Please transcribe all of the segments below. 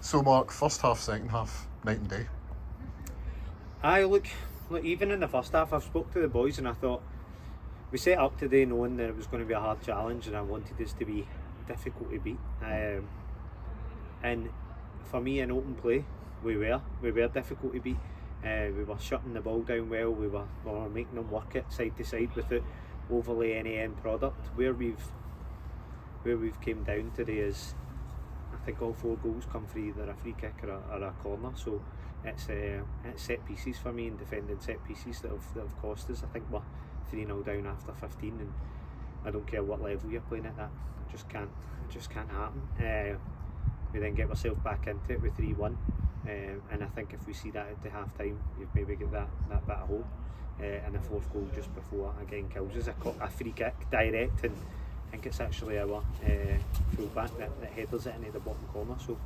So Mark, first half, second half, night and day. Look, even in the first half, I've spoke to the boys and I thought we set up today knowing that it was going to be a hard challenge and I wanted us to be difficult to beat. And for me, in open play, we were difficult to beat. We were shutting the ball down well. We were making them work it side to side without overly any end product. Where we've came down today is, I think all 4 goals come from either a free kick or a corner. So it's set pieces for me and defending set pieces that have cost us. I think we're 3-0 down after 15, and I don't care what level you're playing at that. It just can't happen. We then get ourselves back into it with 3-1, and I think if we see that at the half time, you've maybe get that bit of hope. And the 4th goal just before again kills us. A free kick direct, and I think it's actually our full back that headers it into the bottom corner. So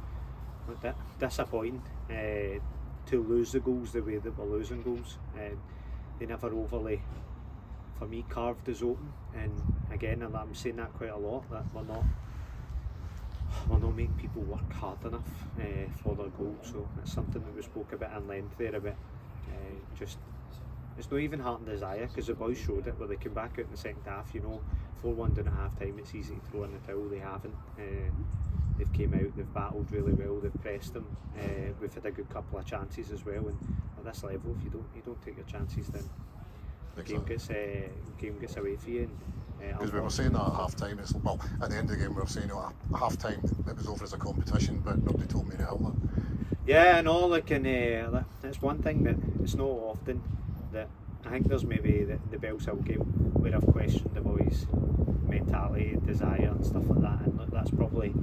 disappointing to lose the goals the way that we're losing goals. They never overly, for me, carved us open. And again, I'm saying that quite a lot, that we're not making people work hard enough for their goals. So it's something that we spoke about in length there about. It's not even heart and desire, because the boys showed it where they came back out in the second half. 4-1 down at half time, it's easy to throw in the towel. They haven't. They've came out, they've battled really well, they've pressed them. We've had a good couple of chances as well, and at this level, if you don't take your chances, then the game gets away from you. Because we were saying that at half time, at the end of the game, we were saying at half time it was over as a competition, but nobody told me to help it. Yeah, I know, it's one thing that it's not often that I think there's maybe the Bellshill game where I've questioned the boys' mentality, desire and stuff like that, and look, that's probably,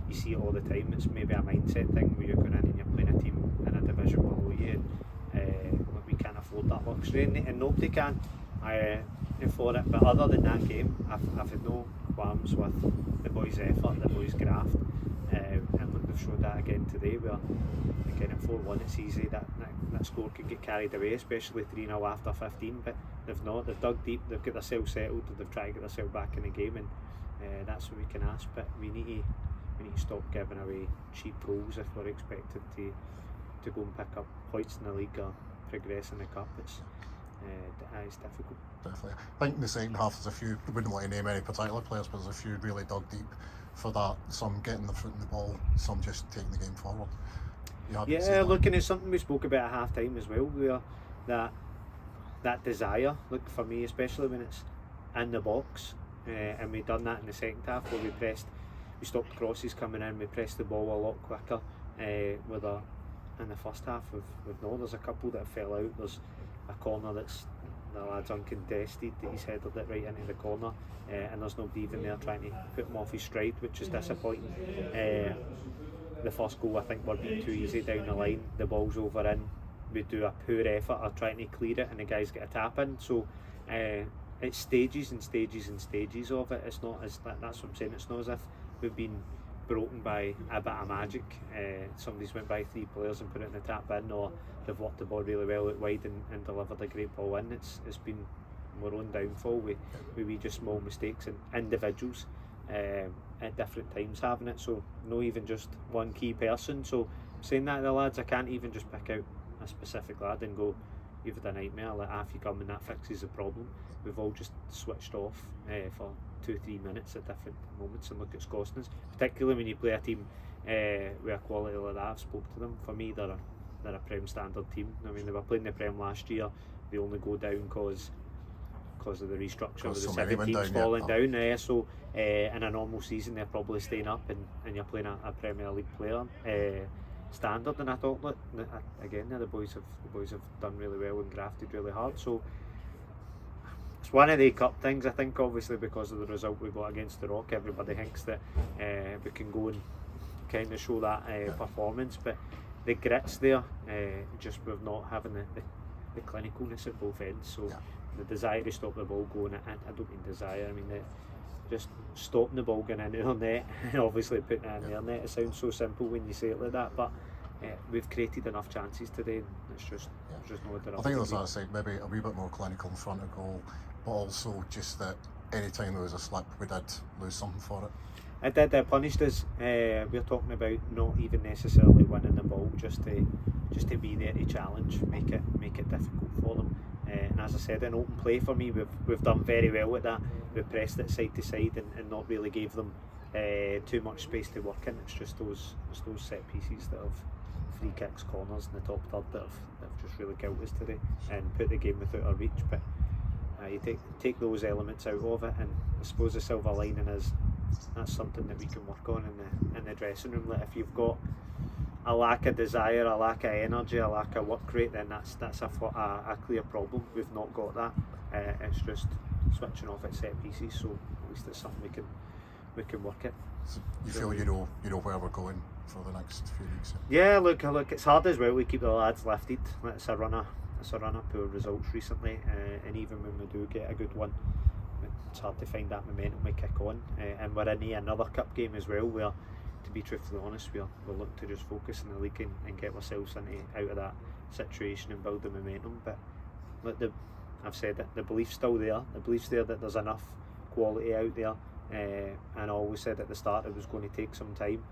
you see it all the time, it's maybe a mindset thing where you're going in and you're playing a team in a division below you, and we can't afford that luxury, and nobody can for it. But other than that game, I've had no qualms with the boys' effort, the boys' graft, and look, they've showed that again today, where again at 4-1 it's easy that score could get carried away, especially 3-0 after 15, but they've not. They've dug deep, they've got themselves settled, they've tried to get themselves back in the game, and that's what we can ask. But we need to stop giving away cheap goals if we're expected to go and pick up points in the league or progress in the cup. It's difficult. Definitely. I think in the second half there's a few, we wouldn't want to name any particular players, but there's a few really dug deep for that, some getting the foot in the ball, some just taking the game forward. Yeah, looking at something we spoke about at half time as well, where that desire, look, for me especially when it's in the box, and we done that in the second half where we stopped crosses coming in, we pressed the ball a lot quicker. In the first half there's a couple that fell out. There's a corner that's the lad's uncontested, that he's headed it right into the corner, and there's nobody even there trying to put him off his stride, which is disappointing. The first goal, I think we're being too easy down the line, the ball's over in, we do a poor effort of trying to clear it and the guys get a tap in. So it's stages and stages and stages of it. It's not as, that's what I'm saying, it's not as if we've been broken by a bit of magic. Somebody's went by 3 players and put it in the tap in, or they've worked the ball really well out wide and delivered a great ball in. It's been our own downfall with just small mistakes and individuals at different times having it. So not even just one key person. So saying that to the lads, I can't even just pick out a specific lad and go, you've had a nightmare, like half you come and that fixes the problem. We've all just switched off for 2-3 minutes at different moments, and look, it's costing us, particularly when you play a team with a quality like that. I've spoke to them, for me they're a Prem standard team. I mean, they were playing the Prem last year, they only go down because of the restructure with the 7 teams falling down. So in a normal season they're probably staying up, and you're playing a Premier League player standard. And I thought, look, again, the boys have done really well and grafted really hard. So it's one of the cup things. I think obviously because of the result we got against the Rock, everybody thinks that we can go and kind of show that performance, but the grit's there, just with not having the clinicalness at both ends. So the desire to stop the ball going, I don't mean desire, I mean just stopping the ball going into our net and obviously putting it in their net. It sounds so simple when you say it like that, but we've created enough chances today, and it's just not enough. I think there's, as I say, maybe a wee bit more clinical in front of goal, but also just that any time there was a slip we did lose something for it. It did. It punished us. We're talking about not even necessarily winning the ball, just to be there to challenge, make it difficult for them. And as I said, in open play for me, we've done very well at that. We've pressed it side to side and not really gave them too much space to work in. It's just those set pieces that have free kicks, corners in the top third that have just really killed us today and put the game without our reach. But you take those elements out of it, and I suppose the silver lining is that's something that we can work on in the dressing room. Like if you've got a lack of desire, a lack of energy, a lack of work rate, then that's a clear problem. We've not got that. It's just switching off at set pieces. So at least it's something we can work at. So you feel you know where we're going for the next few weeks? Yeah, look, it's hard as well. We keep the lads lifted. It's a runner poor results recently, and even when we do get a good one, it's hard to find that momentum we kick on. And we're in another cup game as well, where, to be truthfully honest, we're looking to just focus on the league and get ourselves out of that situation and build the momentum. But look, I've said it, the belief's still there. The belief's there that there's enough quality out there. And I always said at the start it was going to take some time.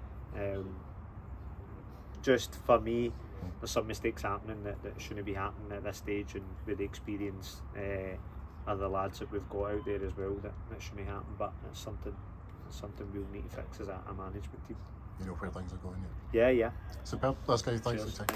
Just for me, there's some mistakes happening that shouldn't be happening at this stage, and with the experience of the lads that we've got out there as well, that shouldn't happen. But it's something we'll need to fix as a management team. You know where things are going. Yeah. Superb. That's great. Thanks for the time.